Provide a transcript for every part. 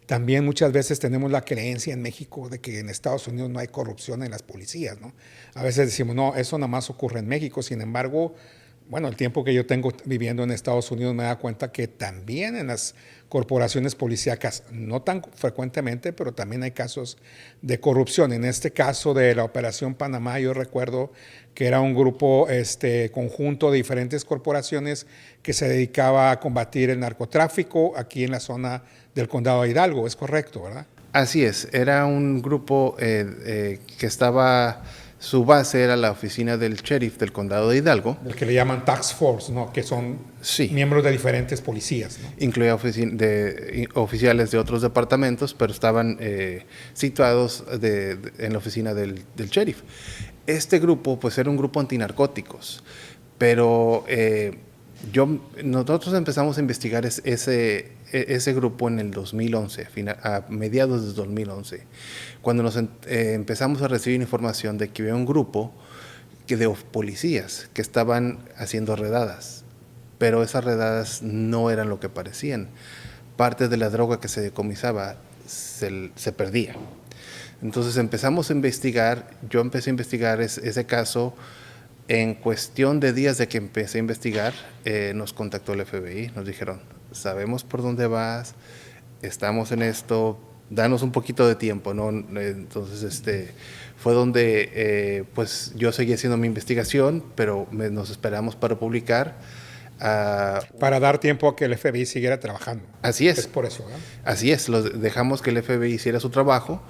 también muchas veces tenemos la creencia en México de que en Estados Unidos no hay corrupción en las policías, ¿no? A veces decimos, no, eso nada más ocurre en México. Sin embargo, bueno, el tiempo que yo tengo viviendo en Estados Unidos me da cuenta que también en las corporaciones policíacas, no tan frecuentemente, pero también hay casos de corrupción. En este caso de la Operación Panamá, yo recuerdo que era un grupo conjunto de diferentes corporaciones que se dedicaba a combatir el narcotráfico aquí en la zona del condado de Hidalgo. Es correcto, ¿verdad? Así es, era un grupo que estaba, su base era la oficina del sheriff del condado de Hidalgo. El que le llaman Task Force, ¿no? Que son Sí, miembros de diferentes policías, ¿no? incluía oficiales de otros departamentos, pero estaban situados en la oficina del sheriff. Este grupo, pues era un grupo antinarcóticos, pero nosotros empezamos a investigar ese grupo en el 2011, a mediados del 2011, cuando empezamos a recibir información de que había un grupo de policías que estaban haciendo redadas, pero esas redadas no eran lo que parecían. Parte de la droga que se decomisaba se perdía. Entonces empezamos a investigar, yo empecé a investigar ese caso. En cuestión de días de que empecé a investigar, nos contactó el FBI, nos dijeron, sabemos por dónde vas, estamos en esto, danos un poquito de tiempo, ¿no? Entonces, fue donde, pues, yo seguí haciendo mi investigación, pero nos esperamos para publicar. Para dar tiempo a que el FBI siguiera trabajando. Así Es es. por eso, ¿verdad? Así es, dejamos que el FBI hiciera su trabajo.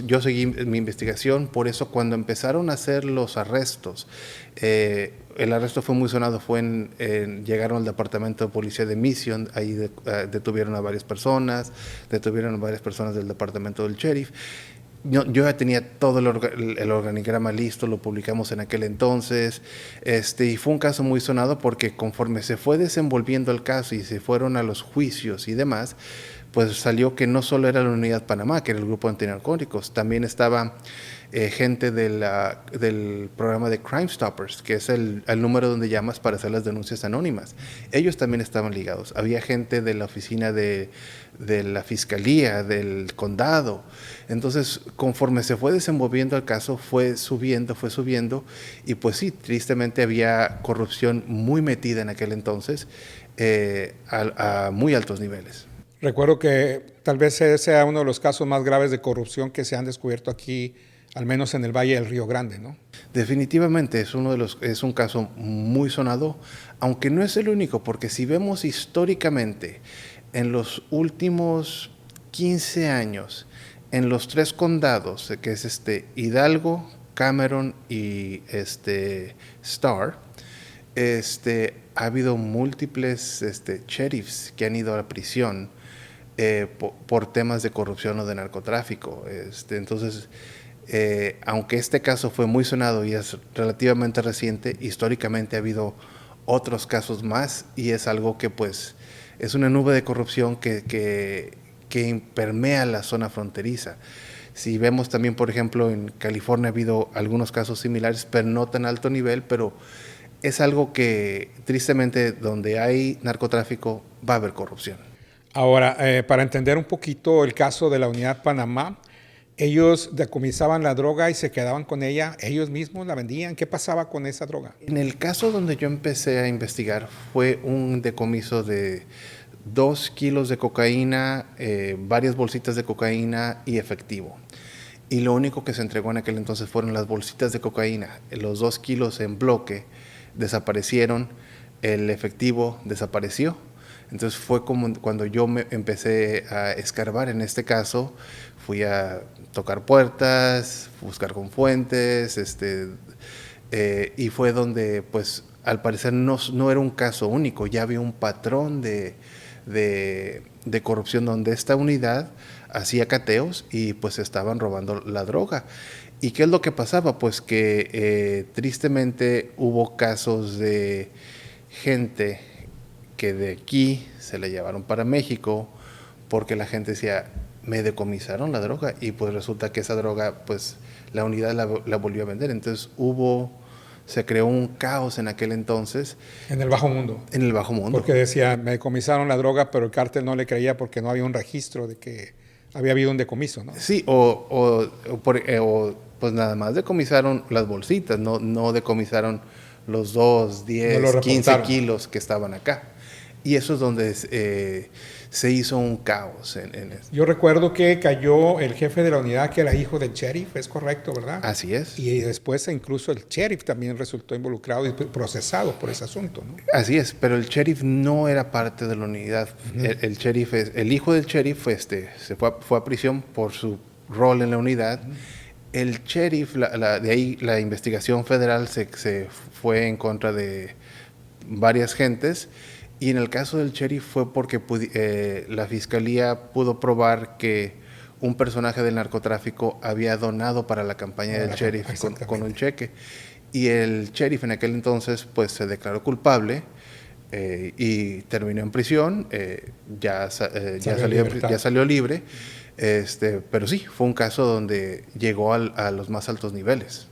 Yo seguí mi investigación, por eso cuando empezaron a hacer los arrestos, el arresto fue muy sonado, llegaron al departamento de policía de Mission, ahí detuvieron a varias personas, detuvieron a varias personas del departamento del sheriff. Yo ya tenía todo el organigrama listo, lo publicamos en aquel entonces, y fue un caso muy sonado porque conforme se fue desenvolviendo el caso y se fueron a los juicios y demás, pues salió que no solo era la Unidad Panamá, que era el grupo antinarcóticos, también estaba gente del programa de Crime Stoppers, que es el número donde llamas para hacer las denuncias anónimas. Ellos también estaban ligados. Había gente de la oficina de la fiscalía, del condado. Entonces, conforme se fue desenvolviendo el caso, fue subiendo, y pues sí, tristemente había corrupción muy metida en aquel entonces, a muy altos niveles. Recuerdo que tal vez sea uno de los casos más graves de corrupción que se han descubierto aquí, al menos en el Valle del Río Grande, ¿no? Definitivamente es un caso muy sonado, aunque no es el único, porque si vemos históricamente en los últimos 15 años, en los tres condados, que es Hidalgo, Cameron y Starr, ha habido múltiples sheriffs que han ido a la prisión por temas de corrupción o de narcotráfico. Entonces, aunque este caso fue muy sonado y es relativamente reciente, históricamente ha habido otros casos más y es algo que pues es una nube de corrupción que permea la zona fronteriza. Si vemos también, por ejemplo, en California ha habido algunos casos similares, pero no tan alto nivel, pero es algo que tristemente donde hay narcotráfico va a haber corrupción. Ahora, para entender un poquito el caso de la Unidad Panamá, ellos decomisaban la droga y se quedaban con ella, ellos mismos la vendían. ¿Qué pasaba con esa droga? En el caso donde yo empecé a investigar fue un decomiso de 2 kilos de cocaína, varias bolsitas de cocaína y efectivo. Y lo único que se entregó en aquel entonces fueron las bolsitas de cocaína. Los 2 kilos en bloque desaparecieron, el efectivo desapareció. Entonces fue como cuando yo empecé a escarbar en este caso, fui a tocar puertas, buscar con fuentes, y fue donde pues al parecer no era un caso único, ya había un patrón de corrupción donde esta unidad hacía cateos y pues estaban robando la droga. ¿Y qué es lo que pasaba? Pues que tristemente hubo casos de gente que de aquí se la llevaron para México porque la gente decía, me decomisaron la droga, y pues resulta que esa droga, pues la unidad la volvió a vender. Entonces se creó un caos en aquel entonces. En el bajo mundo. En el bajo mundo. Porque decía, me decomisaron la droga, pero el cártel no le creía porque no había un registro de que había habido un decomiso, ¿no? Sí, pues nada más decomisaron las bolsitas, no decomisaron los 2, No 10, lo 15 reportaron. kilos que estaban acá. Y eso es donde se hizo un caos en esto. Yo recuerdo que cayó el jefe de la unidad, que era hijo del sheriff, es correcto, ¿verdad? Así es. Y después incluso el sheriff también resultó involucrado y procesado por ese asunto, ¿no? Así es, pero el sheriff no era parte de la unidad. El sheriff el hijo del sheriff fue a prisión por su rol en la unidad. El sheriff, de ahí la investigación federal se fue en contra de varias gentes, y en el caso del sheriff fue porque la fiscalía pudo probar que un personaje del narcotráfico había donado para la campaña del sheriff con un cheque. Y el sheriff en aquel entonces pues se declaró culpable y terminó en prisión, ya salió libre, pero sí, fue un caso donde llegó a los más altos niveles.